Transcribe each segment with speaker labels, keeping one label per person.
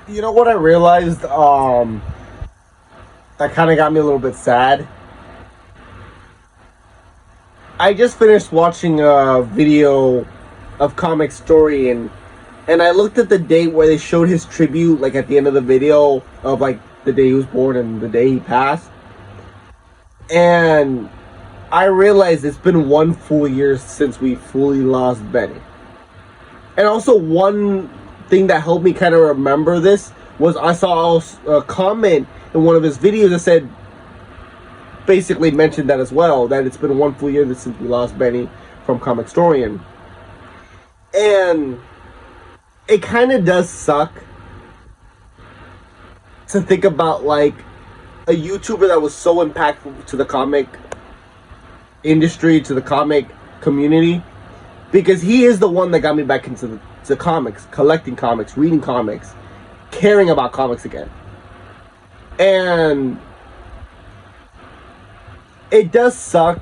Speaker 1: You know what I realized? That kind of got me a little bit sad. I just finished watching a video of comicstorian, and I looked at the date where they showed his tribute, like at the end of the video of like the day he was born and the day he passed, and I realized it's been one full year since we fully lost Benny. And also, one thing that helped me kind of remember this was I saw a comment in one of his videos that said, basically mentioned that as well, that it's been one full year since we lost Benny from comicstorian. And it kind of does suck to think about like a YouTuber that was so impactful to the comic industry, to the comic community, because he is the one that got me back into to comics, collecting comics, reading comics, caring about comics again. And it does suck.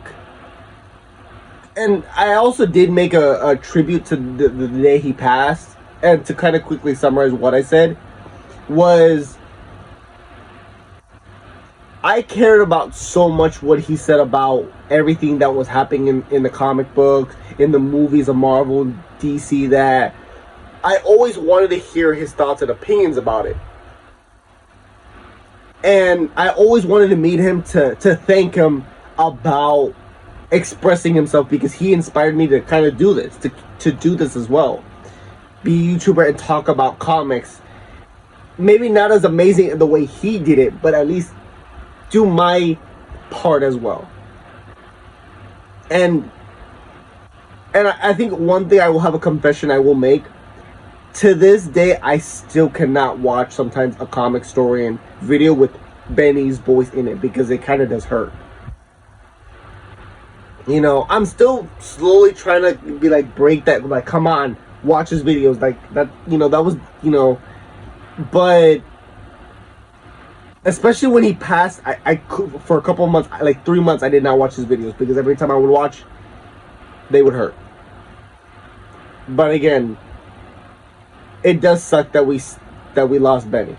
Speaker 1: And I also did make a tribute to the day he passed. And to kind of quickly summarize what I said was, I cared about so much what he said about everything that was happening in the comic books, in the movies of Marvel, DC, that I always wanted to hear his thoughts and opinions about it. And I always wanted to meet him to thank him about expressing himself, because he inspired me to kind of do this, to do this as well. Be a YouTuber and talk about comics. Maybe not as amazing in the way he did it, but at least do my part as well. And I think one thing I will have a confession I will make. To this day, I still cannot watch sometimes a comicstorian video with Benny's voice in it, because it kind of does hurt. You know, I'm still slowly trying to be like, break that, like, come on, watch his videos, like that, you know, that was, you know, but especially when he passed, I could, for a couple of months, like 3 months, I did not watch his videos, because every time I would watch, they would hurt. But again, it does suck that we lost Benny.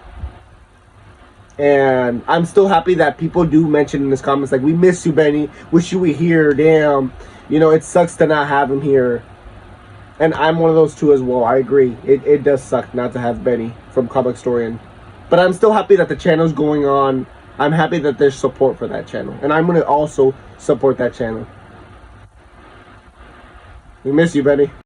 Speaker 1: And I'm still happy that people do mention in his comments, like, we miss you, Benny, wish you were here, damn, you know, it sucks to not have him here. And I'm one of those too as well. I agree, it does suck not to have Benny from comicstorian. But I'm still happy that the channel's going on. I'm happy that there's support for that channel, and I'm going to also support that channel. We miss you, Benny.